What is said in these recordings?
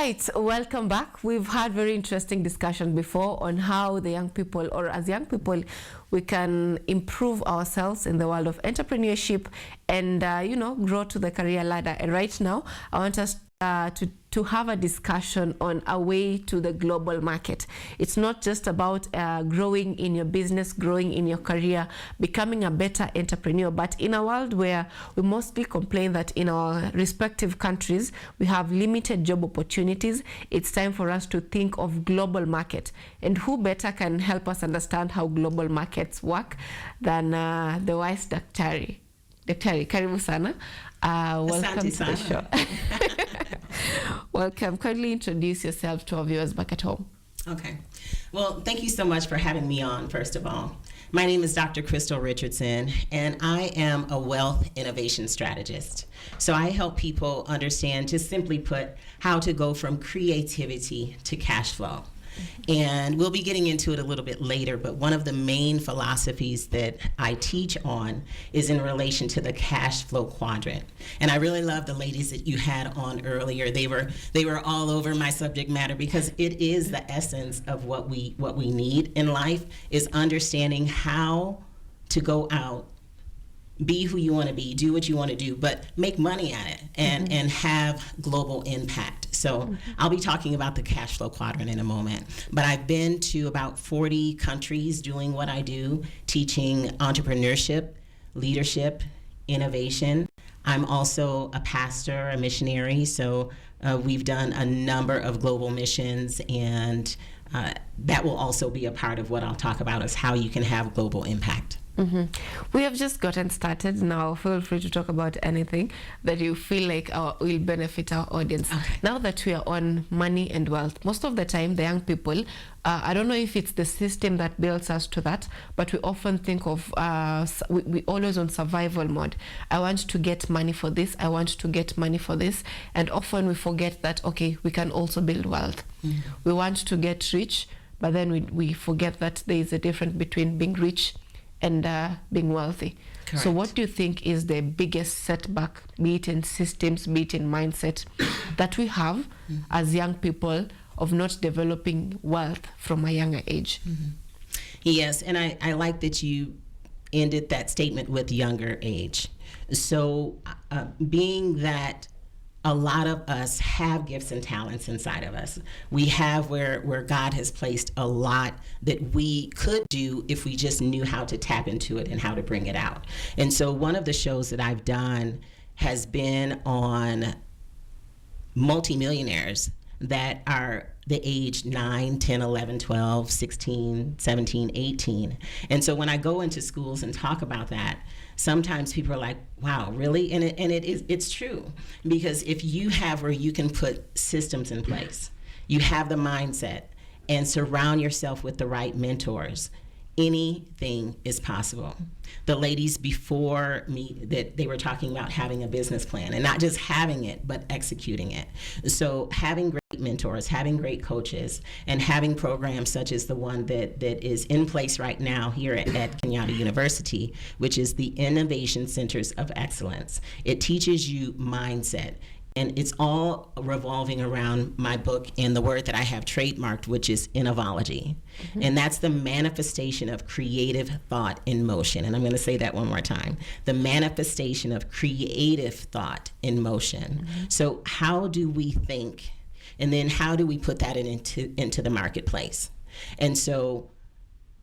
right, welcome back. We've had very interesting discussion before on how the young people, or as young people, we can improve ourselves in the world of entrepreneurship and, grow to the career ladder. And right now, I want us to have a discussion on a way to the global market. It's not just about growing in your business, growing in your career, becoming a better entrepreneur, but in a world where we mostly complain that in our respective countries, we have limited job opportunities, it's time for us to think of global market. And who better can help us understand how global markets work than the wise Daktari. Daktari, karibu sana. Welcome to the show. Welcome. Kindly introduce yourself to our viewers back at home. Okay. Well, thank you so much for having me on, first of all. My name is Dr. Krystylle Richardson, and I am a wealth innovation strategist. So I help people understand, just simply put, how to go from creativity to cash flow. And we'll be getting into it a little bit later, but one of the main philosophies that I teach on is in relation to the cash flow quadrant. And I really love the ladies that you had on earlier. They were all over my subject matter because it is the essence of what we need in life, is understanding how to go out, be who you want to be, do what you want to do, but make money at it and have global impact. So I'll be talking about the cash flow quadrant in a moment. But I've been to about 40 countries doing what I do, teaching entrepreneurship, leadership, innovation. I'm also a pastor, a missionary, so we've done a number of global missions, and that will also be a part of what I'll talk about, is how you can have global impact. We have just gotten started. Now feel free to talk about anything that you feel like will benefit our audience. Okay. Now that we are on money and wealth, most of the time the young people, I don't know if it's the system that builds us to that, but we often think of we always on survival mode. I want to get money for this, I want to get money for this, and often we forget that, okay, we can also build wealth. We want to get rich, but then we forget that there is a difference between being rich and being wealthy. Correct. So what do you think is the biggest setback, be it in systems, be it in mindset, that we have as young people of not developing wealth from a younger age? Yes, and I like that you ended that statement with younger age. So being that a lot of us have gifts and talents inside of us. We have where God has placed a lot that we could do if we just knew how to tap into it and how to bring it out. And so one of the shows that I've done has been on multimillionaires that are the age 9, 10, 11, 12, 16, 17, 18. And so when I go into schools and talk about that, sometimes people are like, wow, really? And it's true. Because if you have where you can put systems in place, you have the mindset, and surround yourself with the right mentors, anything is possible. The ladies before me, that they were talking about having a business plan, and not just having it, but executing it. So having great mentors, having great coaches, and having programs such as the one that is in place right now here at Kenyatta University, which is the Innovation Centers of Excellence. It teaches you mindset. And it's all revolving around my book and the word that I have trademarked, which is innovology. And that's the manifestation of creative thought in motion. And I'm going to say that one more time. The manifestation of creative thought in motion. So how do we think? And then how do we put that into the marketplace? And so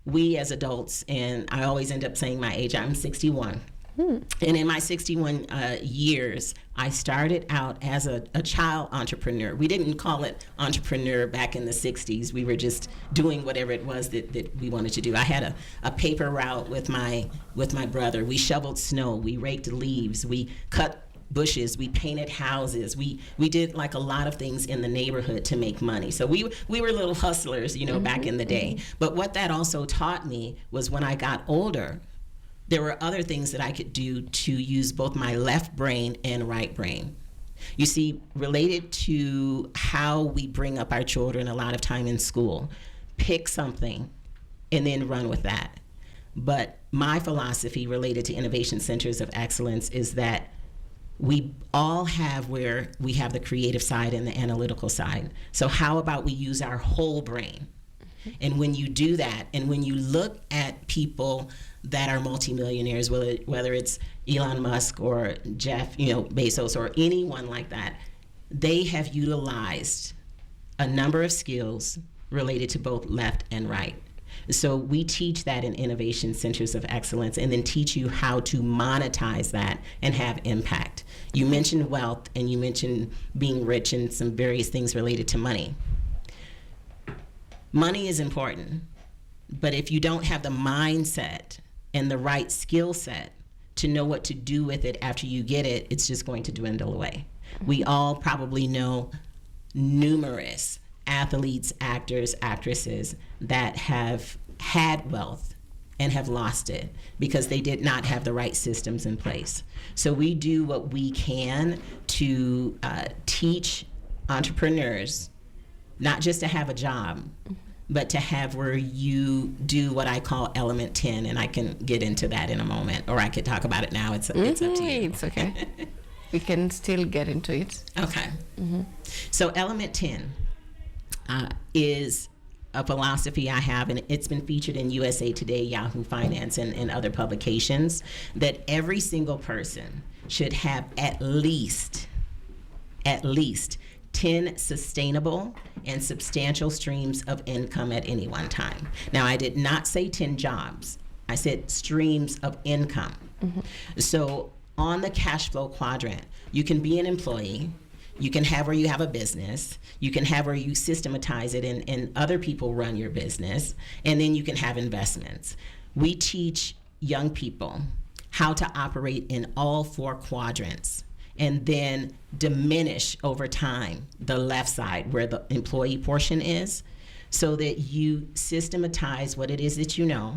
we as adults, and I always end up saying my age, I'm 61. And in my 61 years, I started out as a child entrepreneur. We didn't call it entrepreneur back in the 60s. We were just doing whatever it was that we wanted to do. I had a paper route with my brother. We shoveled snow. We raked leaves. We cut bushes. We painted houses. We did like a lot of things in the neighborhood to make money. So we were little hustlers, back in the day. But what that also taught me was when I got older, there were other things that I could do to use both my left brain and right brain. You see, related to how we bring up our children a lot of time in school, pick something and then run with that. But my philosophy related to Innovation Centers of Excellence is that we all have where we have the creative side and the analytical side. So how about we use our whole brain? And when you do that, and when you look at people that are multimillionaires, whether it's Elon Musk or Jeff, Bezos or anyone like that, they have utilized a number of skills related to both left and right. So we teach that in Innovation Centers of Excellence, and then teach you how to monetize that and have impact. You mentioned wealth, and you mentioned being rich, and some various things related to money. Money is important, but if you don't have the mindset and the right skill set to know what to do with it after you get it, it's just going to dwindle away. We all probably know numerous athletes, actors, actresses that have had wealth and have lost it because they did not have the right systems in place. So we do what we can to teach entrepreneurs not just to have a job, but to have where you do what I call element 10, and I can get into that in a moment, or I could talk about it now. It's up to you. It's okay. We can still get into it. Okay. So element 10 is a philosophy I have, and it's been featured in USA Today, Yahoo Finance, and other publications, that every single person should have at least 10 sustainable and substantial streams of income at any one time. Now, I did not say 10 jobs. I said streams of income. So on the cash flow quadrant, you can be an employee, you can have where you have a business, you can have where you systematize it and other people run your business, and then you can have investments. We teach young people how to operate in all 4 quadrants, and then diminish over time the left side where the employee portion is, so that you systematize what it is that you know,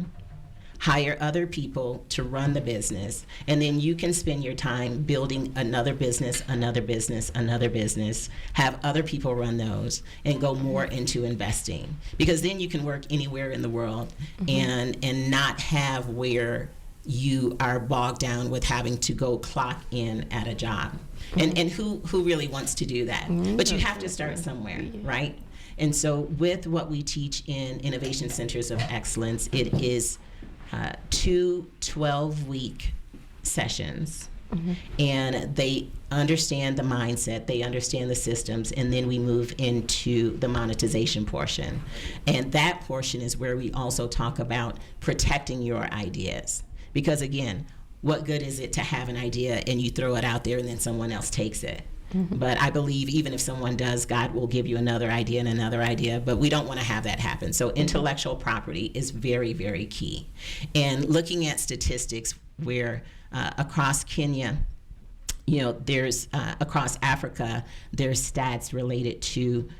hire other people to run the business, and then you can spend your time building another business, have other people run those, and go more into investing. Because then you can work anywhere in the world and not have where you are bogged down with having to go clock in at a job. And who really wants to do that? But you have to start somewhere, right? And so with what we teach in Innovation Centers of Excellence, it is 2 12-week sessions. And they understand the mindset, they understand the systems, and then we move into the monetization portion. And that portion is where we also talk about protecting your ideas. Because again, what good is it to have an idea and you throw it out there and then someone else takes it? But I believe even if someone does, God will give you another idea and another idea, but we don't want to have that happen. So intellectual property is very, very key. And looking at statistics where across Kenya, there's across Africa, there's stats related to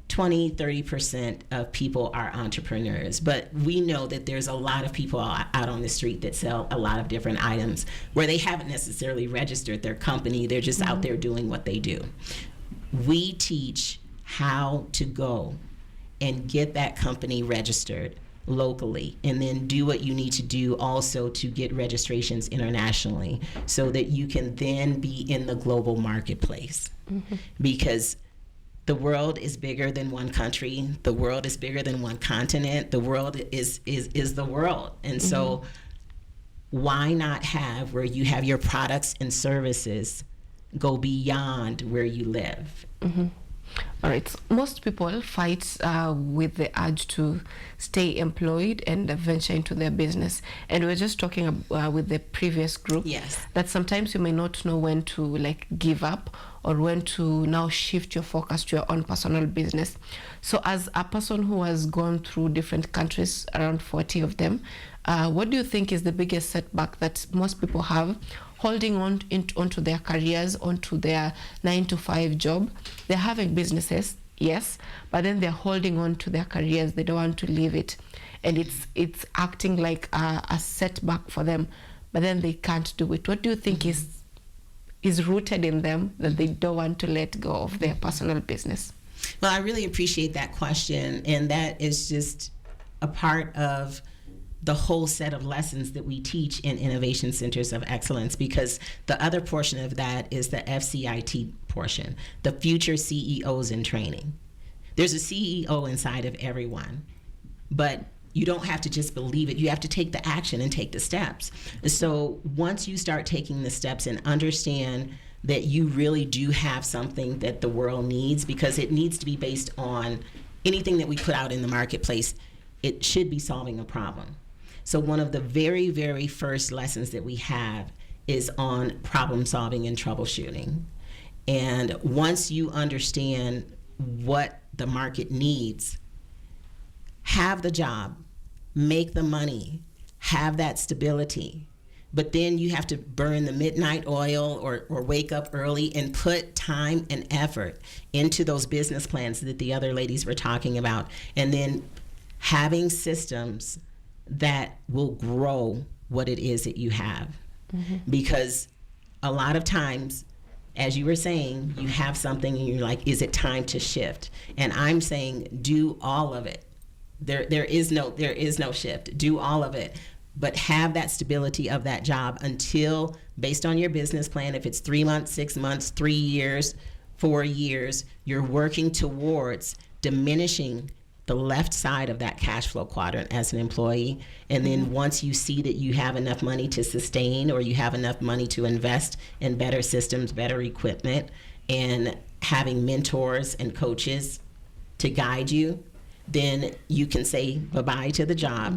20-30% of people are entrepreneurs, but we know that there's a lot of people out on the street that sell a lot of different items where they haven't necessarily registered their company. They're just out there doing what they do. We teach how to go and get that company registered locally, and then do what you need to do also to get registrations internationally, so that you can then be in the global marketplace. Because the world is bigger than one country. The world is bigger than one continent. The world is the world. And so why not have where you have your products and services go beyond where you live? All right. Most people fight with the urge to stay employed and venture into their business. And we're just talking with the previous group that sometimes you may not know when to give up or when to now shift your focus to your own personal business. So as a person who has gone through different countries, around 40 of them, what do you think is the biggest setback that most people have holding onto their careers, onto their 9-to-5 job? They're having businesses, yes, but then they're holding on to their careers. They don't want to leave it. And it's acting like a setback for them, but then they can't do it. What do you think is rooted in them that they don't want to let go of their personal business? Well, I really appreciate that question, and that is just a part of the whole set of lessons that we teach in Innovation Centers of Excellence, because the other portion of that is the FCIT portion, the Future CEOs in Training. There's a CEO inside of everyone, but you don't have to just believe it. You have to take the action and take the steps. So once you start taking the steps and understand that you really do have something that the world needs, because it needs to be based on anything that we put out in the marketplace, it should be solving a problem. So one of the very, very first lessons that we have is on problem solving and troubleshooting. And once you understand what the market needs, have the job, make the money, have that stability, but then you have to burn the midnight oil or wake up early and put time and effort into those business plans that the other ladies were talking about. And then having systems that will grow what it is that you have. Mm-hmm. Because a lot of times, as you were saying, you have something and you're like, is it time to shift? And I'm saying, do all of it. There is no shift. Do all of it. But have that stability of that job until, based on your business plan, if it's 3 months, 6 months, 3 years, 4 years, you're working towards diminishing the left side of that cash flow quadrant as an employee. And then once you see that you have enough money to sustain, or you have enough money to invest in better systems, better equipment, and having mentors and coaches to guide you, then you can say bye-bye to the job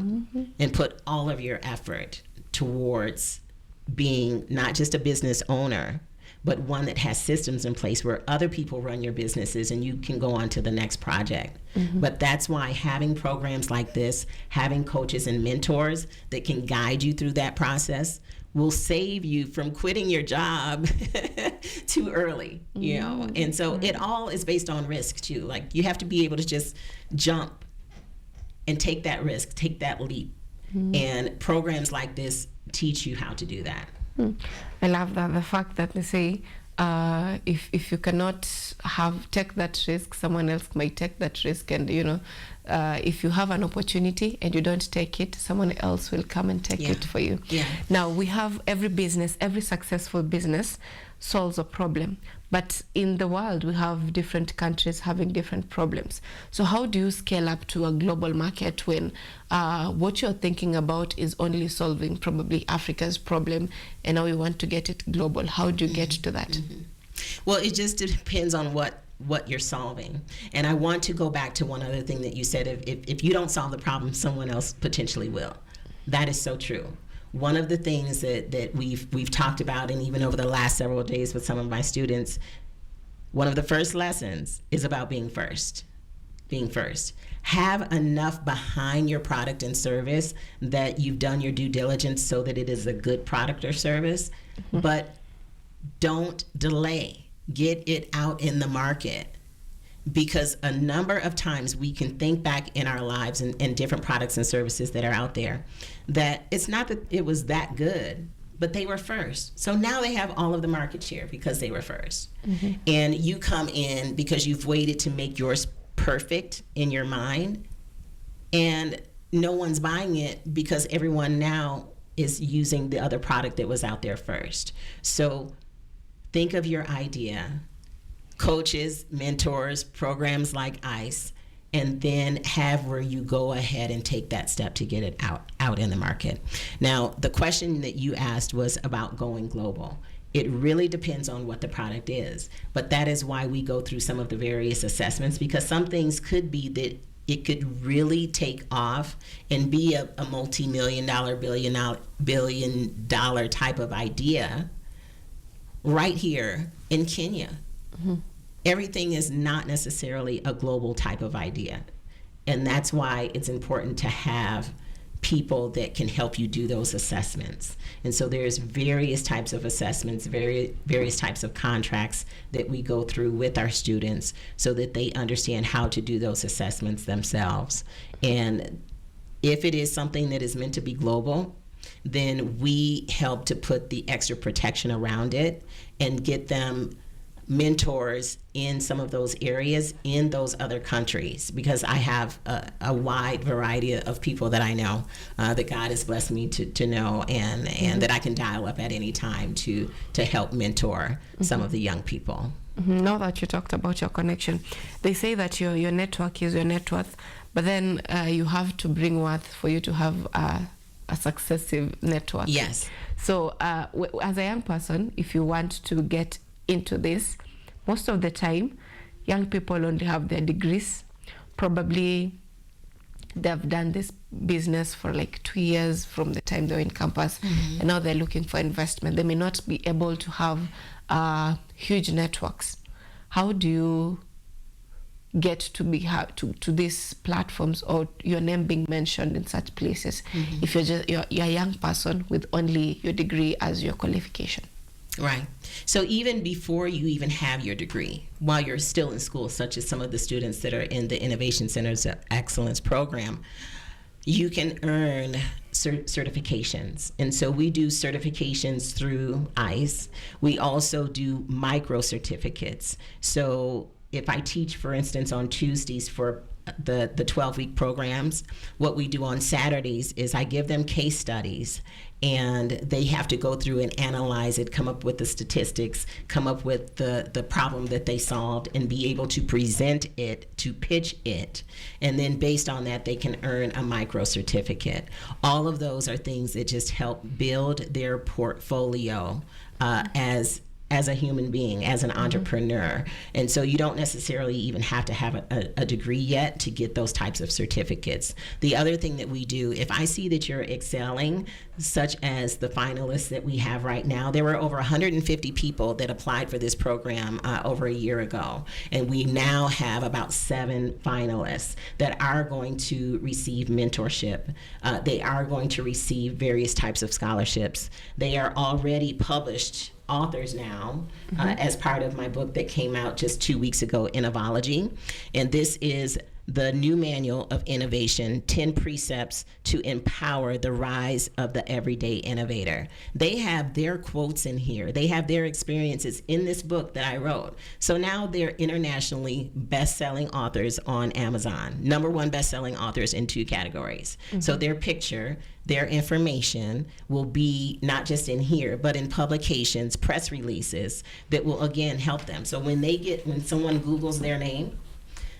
and put all of your effort towards being not just a business owner, but one that has systems in place where other people run your businesses and you can go on to the next project. Mm-hmm. But that's why having programs like this, having coaches and mentors that can guide you through that process will save you from quitting your job too early, you know? And so it all is based on risk too. Like, you have to be able to just jump and take that risk, take that leap. And programs like this teach you how to do that. I love that, the fact that they say, if you cannot take that risk, someone else might take that risk. And if you have an opportunity and you don't take it, someone else will come and take it for you. Now, we have every successful business solves a problem, but in the world we have different countries having different problems. So how do you scale up to a global market when what you're thinking about is only solving probably Africa's problem, and now we want to get it global? How do you get to that? Well, it just depends on what you're solving. And I want to go back to one other thing that you said. If you don't solve the problem, someone else potentially will. That is so true. One of the things that we've talked about, and even over the last several days with some of my students, one of the first lessons is about being first. Being first. Have enough behind your product and service that you've done your due diligence so that it is a good product or service, but don't delay. Get it out in the market. Because a number of times we can think back in our lives and different products and services that are out there, that it's not that it was that good, but they were first. So now they have all of the market share because they were first. And you come in because you've waited to make yours perfect in your mind, and no one's buying it because everyone now is using the other product that was out there first. So think of your idea, coaches, mentors, programs like ICE, and then have where you go ahead and take that step to get it out in the market. Now, the question that you asked was about going global. It really depends on what the product is, but that is why we go through some of the various assessments, because some things could be that it could really take off and be a multi-million-dollar, billion-dollar type of idea right here in Kenya. Everything is not necessarily a global type of idea. And that's why it's important to have people that can help you do those assessments. And so there's various types of assessments, various types of contracts that we go through with our students so that they understand how to do those assessments themselves. And if it is something that is meant to be global, then we help to put the extra protection around it and get them mentors in some of those areas in those other countries, because I have a wide variety of people that I know that God has blessed me to know, and that I can dial up at any time to help mentor some of the young people. Now that you talked about your connection, they say that your network is your net worth, but then you have to bring worth for you to have a successive network. Yes. So as a young person, if you want to get into this, most of the time young people only have their degrees. Probably they've done this business for like 2 years from the time they were in campus, and now they're looking for investment. They may not be able to have huge networks. How do you get to these platforms, or your name being mentioned in such places, if you're a young person with only your degree as your qualification? Right. So even before you even have your degree, while you're still in school, such as some of the students that are in the Innovation Centers of Excellence program, you can earn certifications. And so we do certifications through ICE. We also do micro certificates. So if I teach, for instance, on Tuesdays for the 12-week programs, what we do on Saturdays is I give them case studies, and they have to go through and analyze it, come up with the statistics, come up with the problem that they solved, and be able to present it, to pitch it. And then based on that, they can earn a micro certificate. All of those are things that just help build their portfolio as a human being, as an entrepreneur. And so you don't necessarily even have to have a degree yet to get those types of certificates. The other thing that we do, if I see that you're excelling, such as the finalists that we have right now, there were over 150 people that applied for this program over a year ago. And we now have about 7 finalists that are going to receive mentorship. They are going to receive various types of scholarships. They are already published authors now, as part of my book that came out just 2 weeks ago, Innovology. And this is the new manual of innovation, 10 precepts to empower the rise of the everyday innovator. They have their quotes in here. They have their experiences in this book that I wrote. So now they're internationally best-selling authors on Amazon, #1 best-selling authors in 2 categories. So their picture, their information will be not just in here, but in publications, press releases that will again help them. So when someone Googles their name,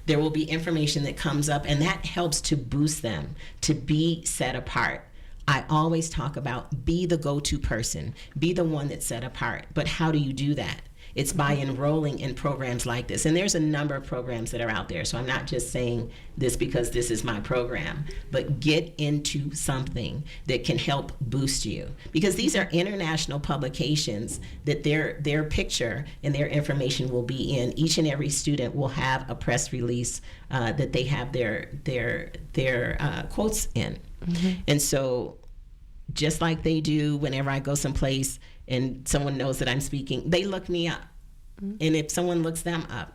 there will be information that comes up, and that helps to boost them to be set apart. I always talk about be the go-to person, be the one that's set apart. But how do you do that? It's by enrolling in programs like this. And there's a number of programs that are out there. So I'm not just saying this because this is my program, but get into something that can help boost you. Because these are international publications that their picture and their information will be in. Each and every student will have a press release that they have their quotes in. And so just like they do whenever I go someplace and someone knows that I'm speaking, they look me up. And if someone looks them up,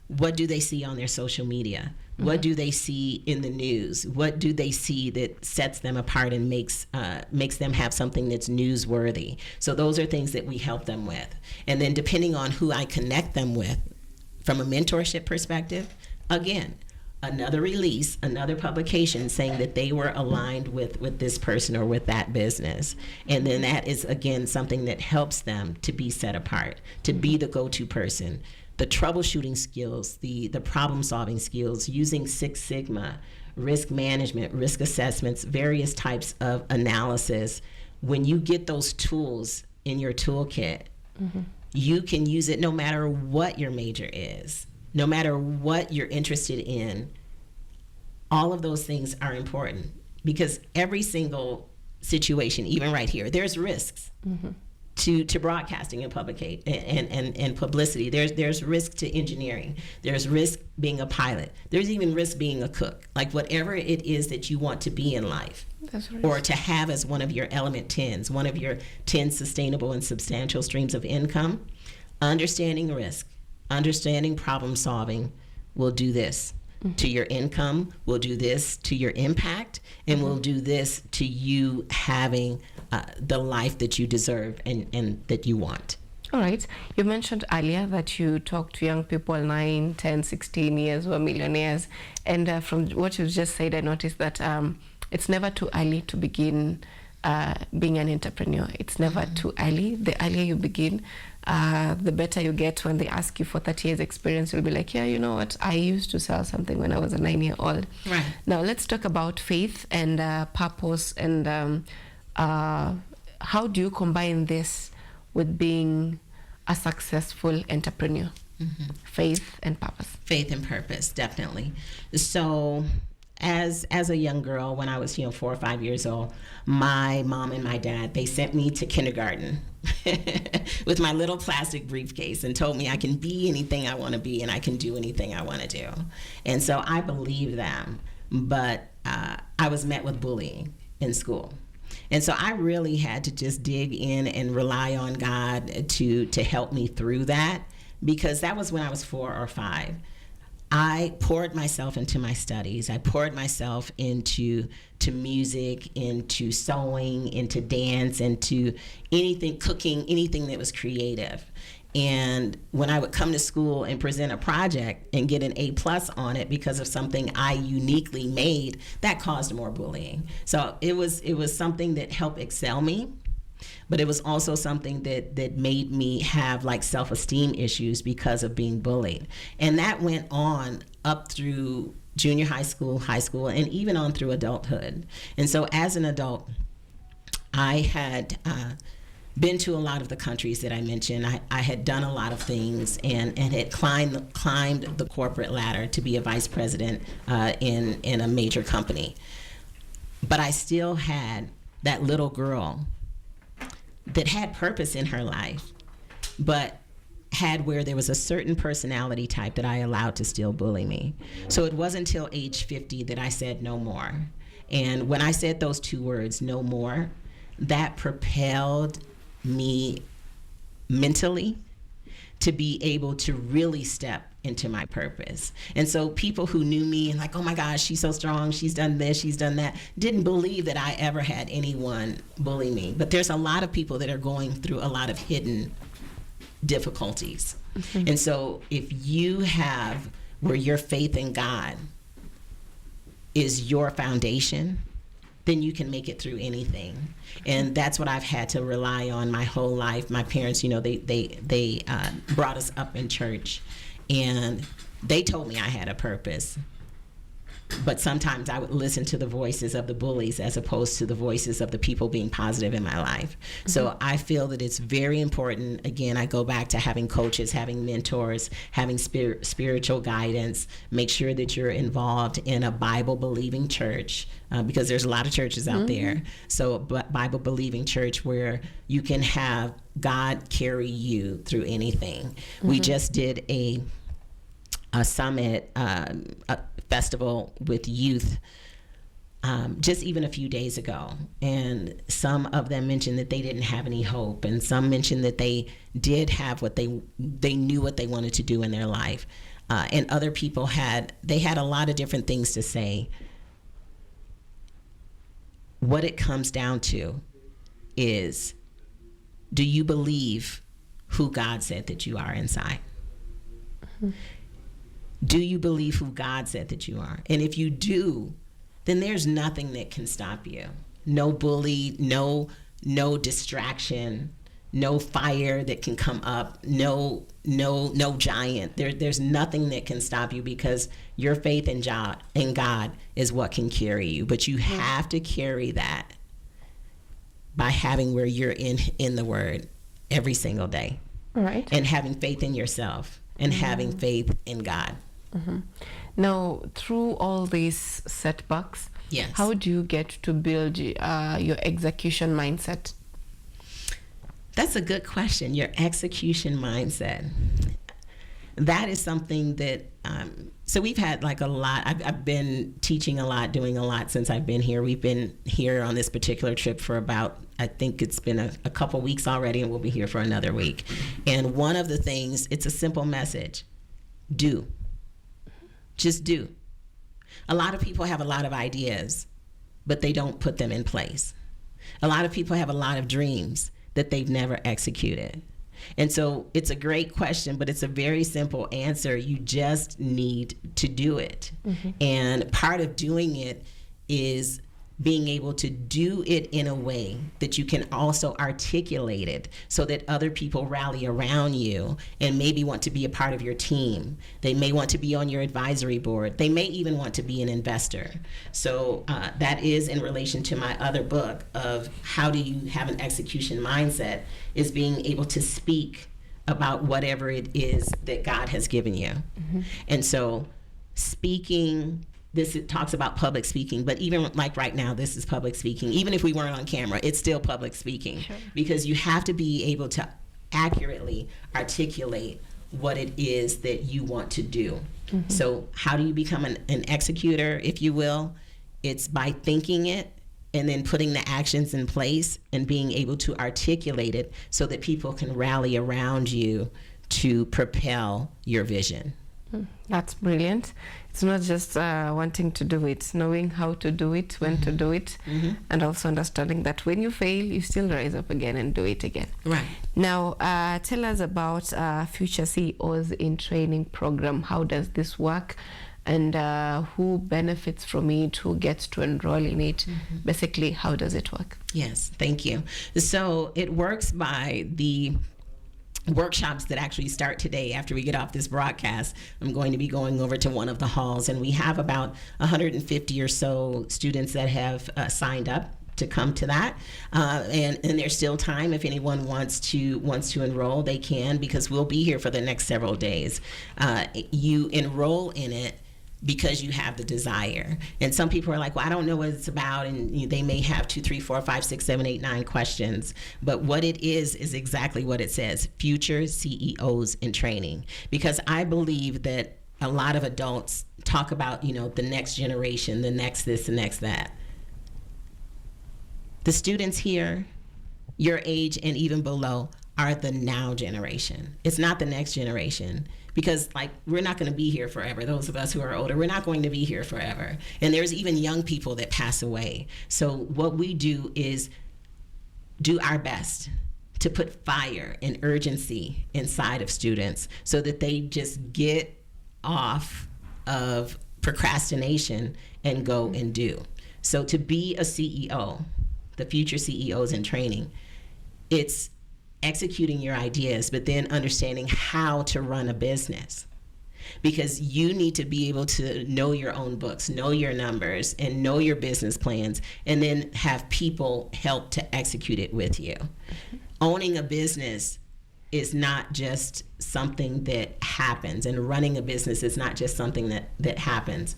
what do they see on their social media? What do they see in the news? What do they see that sets them apart and makes them have something that's newsworthy? So those are things that we help them with. And then depending on who I connect them with from a mentorship perspective, again, another release, another publication saying that they were aligned with this person or with that business. And then that is, again, something that helps them to be set apart, to be the go-to person. The troubleshooting skills, the problem-solving skills, using Six Sigma, risk management, risk assessments, various types of analysis. When you get those tools in your toolkit, you can use it no matter what your major is. No matter what you're interested in, all of those things are important, because every single situation, even right here, there's risks to broadcasting and and publicity. There's risk to engineering. There's risk being a pilot. There's even risk being a cook. Like whatever it is that you want to be in life, or to have as one of your element 10s, one of your 10 sustainable and substantial streams of income, understanding risk, understanding problem solving will do this to your income, will do this to your impact, and will do this to you having the life that you deserve and that you want. All right. You mentioned earlier that you talk to young people 9, 10, 16 years who are millionaires. And from what you've just said, I noticed that it's never too early to begin being an entrepreneur. It's never too early. The earlier you begin, the better you get. When they ask you for 30 years experience, you'll be like, yeah, you know what? I used to sell something when I was a 9-year-old. Right. Now let's talk about faith and purpose and how do you combine this with being a successful entrepreneur? Faith and purpose. Faith and purpose, definitely. So as a young girl, when I was 4 or 5 years old, my mom and my dad, they sent me to kindergarten with my little plastic briefcase and told me I can be anything I want to be and I can do anything I want to do. And so I believed them, but I was met with bullying in school. And so I really had to just dig in and rely on God to help me through that, because that was when I was 4 or 5. I poured myself into my studies. I poured myself into music, into sewing, into dance, into anything, cooking, anything that was creative. And when I would come to school and present a project and get an A+ on it because of something I uniquely made, that caused more bullying. So it was something that helped excel me, but it was also something that made me have like self-esteem issues because of being bullied. And that went on up through junior high school, and even on through adulthood. And so as an adult, I had been to a lot of the countries that I mentioned. I had done a lot of things and had climbed the corporate ladder to be a vice president in a major company. But I still had that little girl that had purpose in her life, but had where there was a certain personality type that I allowed to still bully me. So it wasn't until age 50 that I said no more. And when I said those 2 words, no more, that propelled me mentally to be able to really step into my purpose. And so people who knew me and like, oh my gosh, she's so strong, she's done this, she's done that, didn't believe that I ever had anyone bully me. But there's a lot of people that are going through a lot of hidden difficulties. And so if you have where your faith in God is your foundation, then you can make it through anything. And that's what I've had to rely on my whole life. My parents, they brought us up in church, and they told me I had a purpose. But sometimes I would listen to the voices of the bullies as opposed to the voices of the people being positive in my life. So I feel that it's very important. Again, I go back to having coaches, having mentors, having spiritual guidance. Make sure that you're involved in a Bible-believing church, because there's a lot of churches out there. So Bible-believing church where you can have God carry you through anything. We just did a summit, a festival with youth just even a few days ago, and some of them mentioned that they didn't have any hope, and some mentioned that they did have what they knew what they wanted to do in their life, and other people had a lot of different things to say. What it comes down to is, do you believe who God said that you are inside? Do you believe who God said that you are? And if you do, then there's nothing that can stop you. No bully, no distraction, no fire that can come up, no giant. There's nothing that can stop you, because your faith in God is what can carry you. But you have to carry that by having where you're in the Word every single day. Right. And having faith in yourself and having faith in God. Now, through all these setbacks, Yes. how do you get to build your execution mindset? That's a good question. Your execution mindset. That is something that, so we've had like a lot. I've been teaching a lot, doing a lot since I've been here. We've been here on this particular trip for about, I think it's been a couple weeks already, and we'll be here for another week. And one of the things, it's a simple message: do. Just do. A lot of people have a lot of ideas, but they don't put them in place. A lot of people have a lot of dreams that they've never executed. And so it's a great question, but it's a very simple answer. You just need to do it. And part of doing it is being able to do it in a way that you can also articulate it so that other people rally around you and maybe want to be a part of your team. They may want to be on your advisory board. They may even want to be an investor. So that is in relation to my other book of how do you have an execution mindset, is being able to speak about whatever it is that God has given you. And so speaking, it talks about public speaking, but even like right now, this is public speaking. Even if we weren't on camera, it's still public speaking. Sure. Because you have to be able to accurately articulate what it is that you want to do. So how do you become an executor, if you will? It's by thinking it and then putting the actions in place and being able to articulate it so that people can rally around you to propel your vision. That's brilliant. It's not just wanting to do it, knowing how to do it, when to do it, and also understanding that when you fail, you still rise up again and do it again. Right. Now, tell us about Future CEOs in Training program. How does this work? And who benefits from it? Who gets to enroll in it? Basically, how does it work? Yes, thank you. So it works by the workshops that actually start today. After we get off this broadcast, I'm going to be going over to one of the halls, and we have about 150 or so students that have signed up to come to that, and there's still time. If anyone wants to enroll, they can, because we'll be here for the next several days. You enroll in it because you have the desire. And some people are like, well, I don't know what it's about, and they may have 2, 3, 4, 5, 6, 7, 8, 9 questions. But what it is exactly what it says: Future CEOs in Training. Because I believe that a lot of adults talk about, the next generation, the next this, the next that. The students here, your age and even below, are the now generation. It's not the next generation. Because we're not going to be here forever. Those of us who are older, we're not going to be here forever. And there's even young people that pass away. So what we do is do our best to put fire and urgency inside of students so that they just get off of procrastination and go and do. So to be a CEO, the Future CEOs in Training, it's executing your ideas, but then understanding how to run a business. Because you need to be able to know your own books, know your numbers, and know your business plans, and then have people help to execute it with you. Owning a business is not just something that happens, and running a business is not just something that happens.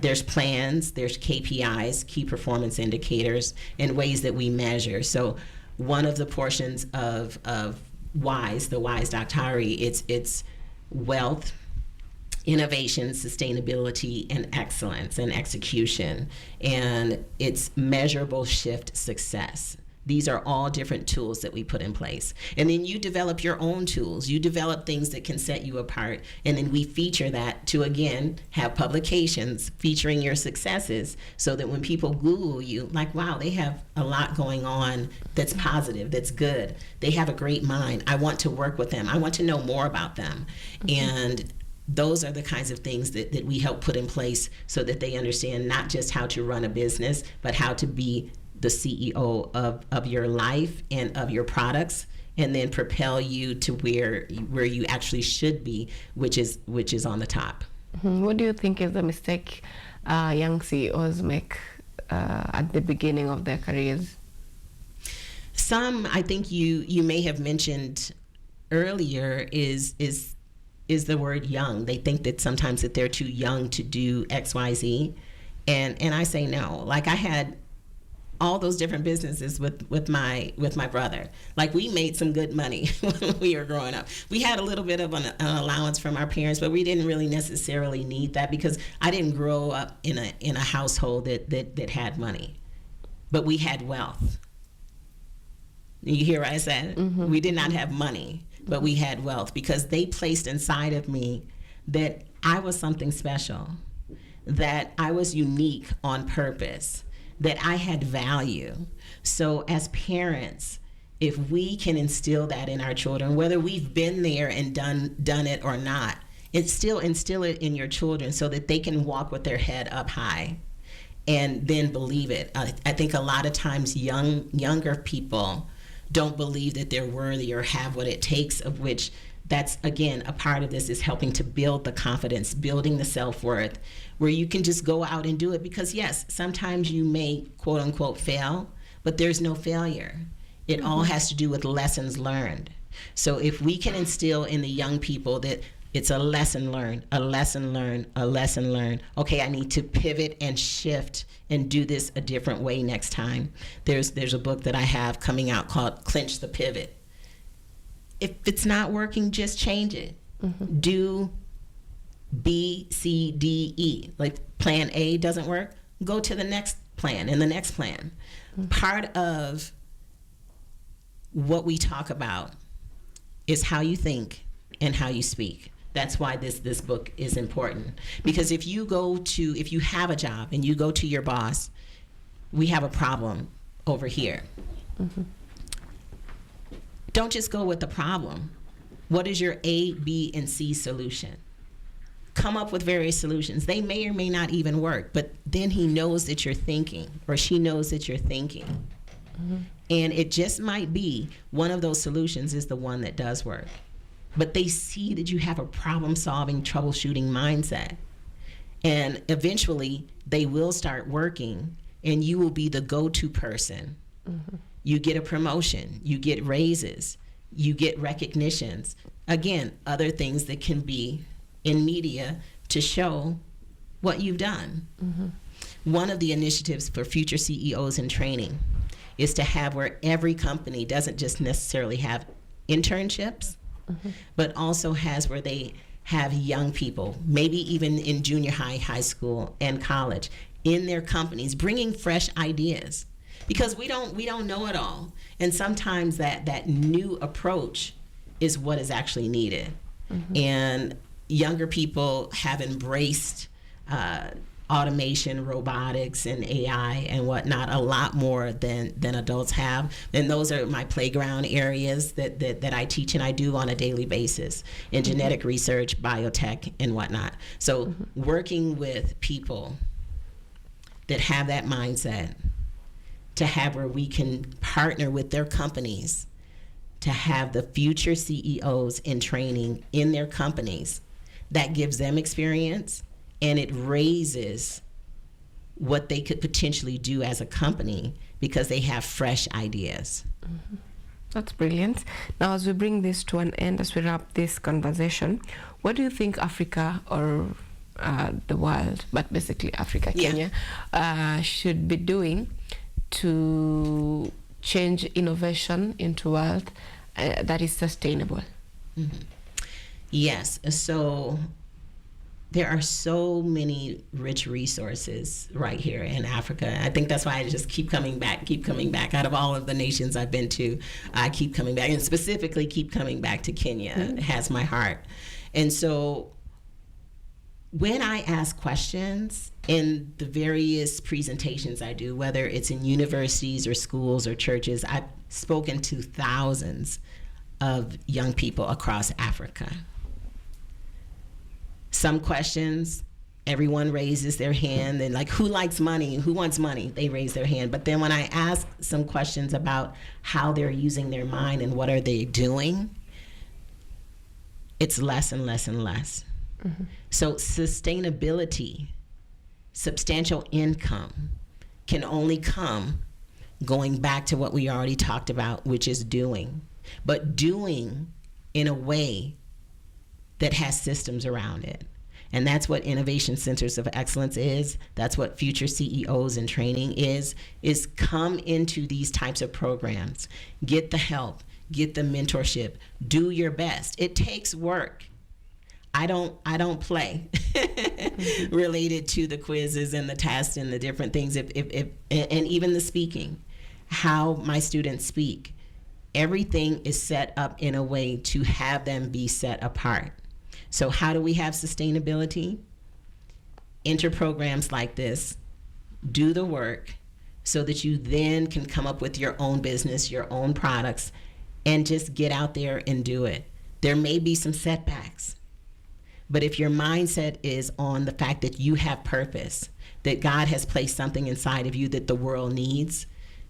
There's plans, there's KPIs, key performance indicators, and ways that we measure. So one of the portions of WISE, the WISE Doctrine, it's wealth, innovation, sustainability, and excellence and execution. And it's measurable shift success. These are all different tools that we put in place. And then you develop your own tools. You develop things that can set you apart. And then we feature that to, again, have publications featuring your successes so that when people Google you, wow, they have a lot going on that's positive, that's good. They have a great mind. I want to work with them. I want to know more about them. And those are the kinds of things that we help put in place so that they understand not just how to run a business, but how to be the CEO of your life and of your products, and then propel you to where you actually should be, which is on the top. What do you think is the mistake young CEOs make at the beginning of their careers? Some, I think you may have mentioned earlier, is the word young. They think that sometimes that they're too young to do XYZ, and I say no. I had all those different businesses with my brother. We made some good money when we were growing up. We had a little bit of an allowance from our parents, but we didn't really necessarily need that because I didn't grow up in a household that had money, but we had wealth. You hear what I said? We did not have money, but we had wealth because they placed inside of me that I was something special, that I was unique on purpose, that I had value. So as parents, if we can instill that in our children, whether we've been there and done it or not, it's still instill it in your children so that they can walk with their head up high and then believe it. I think a lot of times younger people don't believe that they're worthy or have what it takes, of which that's, again, a part of this is helping to build the confidence, building the self-worth, where you can just go out and do it. Because yes, sometimes you may quote unquote fail, but there's no failure. It all has to do with lessons learned. So if we can instill in the young people that it's a lesson learned, a lesson learned, a lesson learned. Okay, I need to pivot and shift and do this a different way next time. There's a book that I have coming out called Clinch the Pivot. If it's not working, just change it. Do B, C, D, E. Like plan A doesn't work, go to the next plan and the next plan. Part of what we talk about is how you think and how you speak. That's why this book is important. Because if you have a job and you go to your boss, we have a problem over here. Don't just go with the problem. What is your A, B, and C solution? Come up with various solutions. They may or may not even work, but then he knows that you're thinking, or she knows that you're thinking. And it just might be one of those solutions is the one that does work. But they see that you have a problem-solving, troubleshooting mindset. And eventually, they will start working, and you will be the go-to person. You get a promotion, you get raises, you get recognitions. Again, other things that can be in media to show what you've done. One of the initiatives for future CEOs in training is to have where every company doesn't just necessarily have internships, but also has where they have young people, maybe even in junior high, high school, and college, in their companies, bringing fresh ideas. Because we don't know it all. And sometimes that new approach is what is actually needed. And younger people have embraced automation, robotics, and AI and whatnot a lot more than adults have. And those are my playground areas that I teach and I do on a daily basis in genetic research, biotech, and whatnot. So working with people that have that mindset, to have where we can partner with their companies to have the future CEOs in training in their companies, that gives them experience and it raises what they could potentially do as a company because they have fresh ideas. That's brilliant. Now, as we bring this to an end, as we wrap this conversation, what do you think Africa or the world, but basically Africa, Kenya, should be doing to change innovation into wealth that is sustainable? Yes. So there are so many rich resources right here in Africa. I think that's why I just keep coming back. Out of all of the nations I've been to, I keep coming back, and specifically keep coming back to Kenya. It has my heart. And so when I ask questions in the various presentations I do, whether it's in universities or schools or churches, I've spoken to thousands of young people across Africa. Some questions, everyone raises their hand, and like, who likes money? Who wants money? They raise their hand. But then when I ask some questions about how they're using their mind and what are they doing, it's less and less and less. So sustainability, substantial income, can only come going back to what we already talked about, which is doing. But doing in a way that has systems around it. And that's what Innovation Centers of Excellence is. That's what Future CEOs in Training is come into these types of programs. Get the help, get the mentorship, do your best. It takes work. I don't play related to the quizzes and the tests and the different things, and even the speaking, how my students speak. Everything is set up in a way to have them be set apart. So how do we have sustainability? Enter programs like this, do the work, so that you then can come up with your own business, your own products, and just get out there and do it. There may be some setbacks, but if your mindset is on the fact that you have purpose, that God has placed something inside of you that the world needs,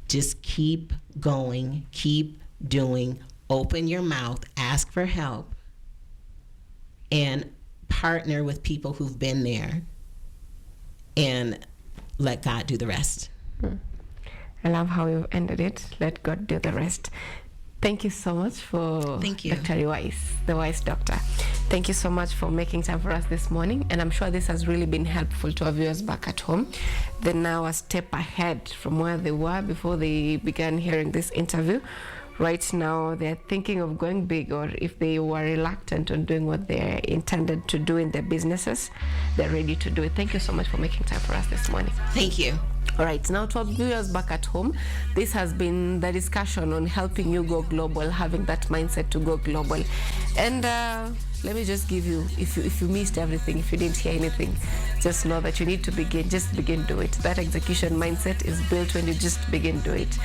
just keep going, keep doing, open your mouth, ask for help, and partner with people who've been there, and let God do the rest. I love how you ended it. Let God do the rest. Thank you so much for Thank you. Dr. Wise, the Wise Doctor. Thank you so much for making time for us this morning. And I'm sure this has really been helpful to our viewers back at home. They're now a step ahead from where they were before they began hearing this interview. Right now, they're thinking of going big, or if they were reluctant on doing what they're intended to do in their businesses, they're ready to do it. Thank you so much for making time for us this morning. Thank you. All right, now to our viewers back at home, this has been the discussion on helping you go global, having that mindset to go global. And let me just give you, if you missed everything, if you didn't hear anything, just know that you need to begin, just begin do it. That execution mindset is built when you just begin do it.